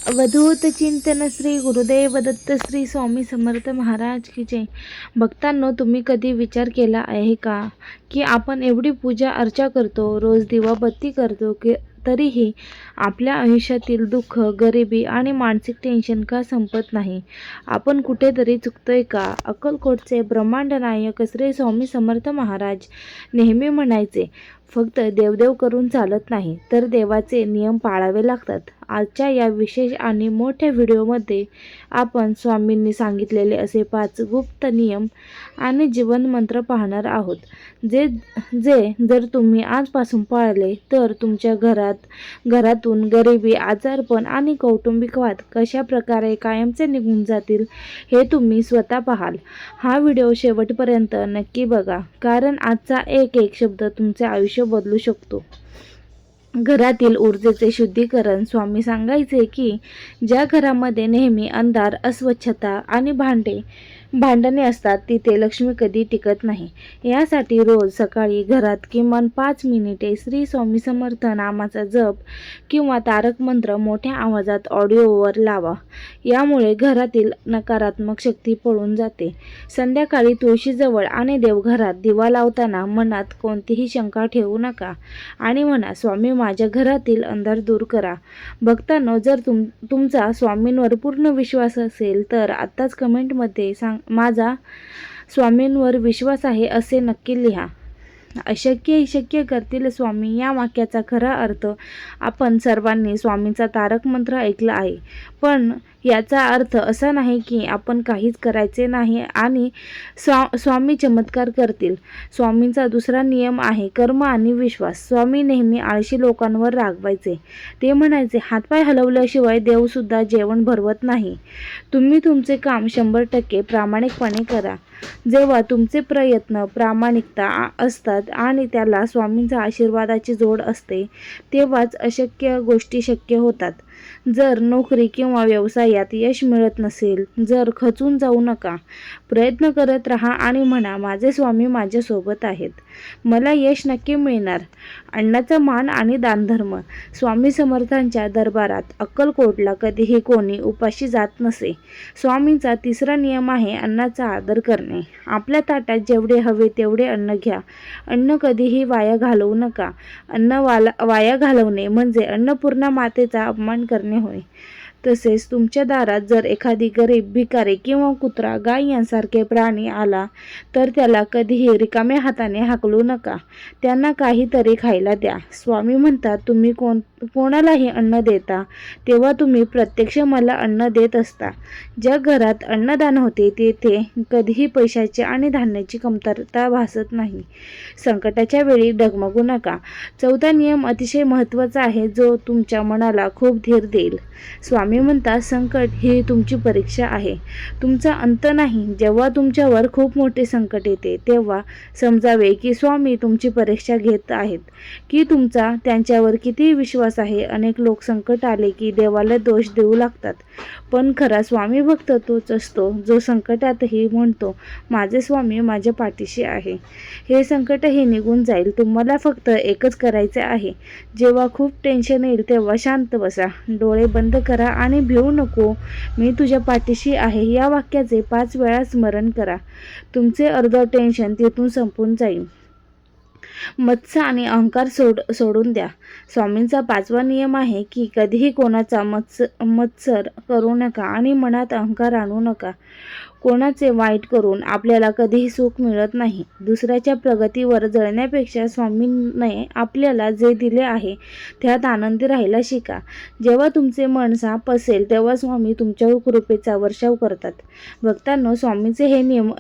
अवधूत चिंतन श्री गुरुदेव दत्त श्री स्वामी समर्थ महाराज की जय. भक्तांनो, तुम्ही कधी विचार केला आहे का की आपण एवढी पूजा अर्चा करतो, रोज दिवाबत्ती करतो की तरीही आपल्या आयुष्यातील दुःख, गरिबी आणि मानसिक टेन्शन का संपत नाही? आपण कुठेतरी चुकतोय का? अक्कलकोटचे ब्रह्मांड नायक श्री स्वामी समर्थ महाराज नेहमी म्हणायचे, फक्त देवदेव करून चालत नाही, तर देवाचे नियम पाळावे लागतात. आजच्या या विशेष आणि मोठ्या व्हिडिओमध्ये आपण स्वामींनी सांगितलेले असे 5 गुप्त नियम आणि जीवन मंत्र पाहणार आहोत, जे जर तुम्ही आजपासून पाळले तर तुमच्या घरातून गरिबी, आजारपण आणि कौटुंबिक वाद कशा प्रकारे कायमचे निघून जातील हे तुम्ही स्वतः पाहाल. हा व्हिडिओ शेवटपर्यंत नक्की बघा, कारण आजचा एक शब्द तुमचे आयुष्य बदलू शकतो. घरातील ऊर्जेचे शुद्धीकरण. स्वामी सांगायचे की ज्या घरामध्ये नेहमी अंधार, अस्वच्छता आणि भांडणे असतात तिथे लक्ष्मी कधी टिकत नाही. यासाठी रोज सकाळी घरात किमान 5 मिनिटे श्री स्वामी समर्थ नामाचा जप किंवा तारक मंत्र मोठ्या आवाजात ऑडिओवर लावा. यामुळे घरातील नकारात्मक शक्ती पळून जाते. संध्याकाळी तुळशीजवळ आणि देवघरात दिवा लावताना मनात कोणतीही शंका ठेवू नका आणि म्हणा, स्वामी माझ्या घरातील अंधार दूर करा. भक्तांनो, जर तुमचा स्वामींवर पूर्ण विश्वास असेल तर आत्ताच कमेंटमध्ये माझा स्वामींवर विश्वास आहे असे नक्की लिहा. अशक्य शक्य करतील स्वामी या वाक्याचा खरा अर्थ आपण सर्वांनी स्वामींचा तारक मंत्र ऐकला आहे, पण याचा अर्थ असा नाही की आपण काहीच करायचे नाही आणि स्वामी चमत्कार करतील. स्वामींचा दुसरा नियम आहे कर्म आणि विश्वास. स्वामी नेहमी आळशी लोकांवर रागवायचे. ते म्हणायचे, हातपाय हलवल्याशिवाय देवसुद्धा जेवण भरवत नाही. तुम्ही तुमचे काम 100% प्रामाणिकपणे करा. जेव्हा तुमचे प्रयत्न प्रामाणिकता असतात आणि त्याला स्वामींच्या आशीर्वादाची जोड असते, तेव्हाच अशक्य गोष्टी शक्य होतात. जर नोकरी किंवा व्यवसायात यश मिळत नसेल, जर खचून जाऊ नका. प्रयत्न करत राहा आणि म्हणा, माझे स्वामी माझ्यासोबत आहेत, मला यश नक्की मिळणार. अन्नाचा मान आणि दानधर्म. स्वामी समर्थांच्या दरबारात अक्कलकोटला कधीही कोणी उपाशी जात नसे. स्वामींचा तिसरा नियम आहे अन्नाचा आदर करणे. आपल्या ताटात जेवढे हवे तेवढे अन्न घ्या. अन्न कधीही वाया घालवू नका. अन्न वाया घालवणे म्हणजे अन्नपूर्णा मातेचा अपमान करणे होय. तसेच तुमच्या दारात जर एखादी गरीब, भिकारी किंवा कुत्रा, गाय यांसारखे प्राणी आला तर त्याला कधीही रिकाम्या हाताने हाकलू नका. त्यांना काहीतरी खायला द्या. स्वामी म्हणतात, तुम्ही कोणालाही अन्न देता तेव्हा तुम्ही प्रत्यक्ष मला अन्न देत असता. ज्या घरात अन्नदान होते तेथे कधीही पैशाची आणि धान्याची कमतरता भासत नाही. संकटाच्या वेळी डगमगू नका. चौथा नियम अतिशय महत्त्वाचा आहे, जो तुमच्या मनाला खूप धीर देईल. स्वामी म्हणतात, संकट ही तुमची परीक्षा आहे, तुमचा अंत नाही. जेव्हा तुमच्यावर खूप मोठे संकट येते तेव्हा समजावे की स्वामी तुमची परीक्षा घेत आहेत की तुमचा त्यांच्यावर किती विश्वास आहे. अनेक लोक संकट आले की देवाला दोष देऊ लागतात, पण खरा स्वामी भक्त तोच असतो जो संकटातही म्हणतो, माझे स्वामी माझ्या पाठीशी आहे. हे संकटही निघून जाईल. तुम्हाला फक्त एकच करायचे आहे, जेव्हा खूप टेन्शन येईल तेव्हा शांत बसा, डोळे बंद करा आणि भिवू नको. मी तुझ्या पाठीशी आहे या वाक्याचे 5 वेळा स्मरण करा. तुमचे अर्ध टेन्शन तिथून संपून जाईल. मत्सर आणि अहंकार सोडून द्या. स्वामींचा 5वा नियम आहे की कधीही कोणाचा मत्सर करू नका आणि मनात अहंकार आणू नका. कोणाचे वाईट करून आपल्याला कधीही सुख मिळत नाही. दुसऱ्याच्या प्रगतीवर जळण्यापेक्षा स्वामींनी आपल्याला जे दिले आहे त्यात आनंदी राहायला शिका. जेव्हा तुमचे मन साफ असेल तेव्हा स्वामी तुमच्यावर कृपेचा वर्षाव करतात. भक्तांनो, स्वामींचे हे नियम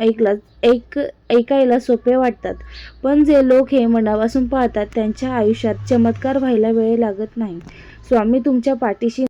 ऐकायला सोपे वाटतात, पण जे लोक हे मनापासून पाळतात त्यांच्या आयुष्यात चमत्कार व्हायला वेळ लागत नाही. स्वामी तुमच्या पाठीशी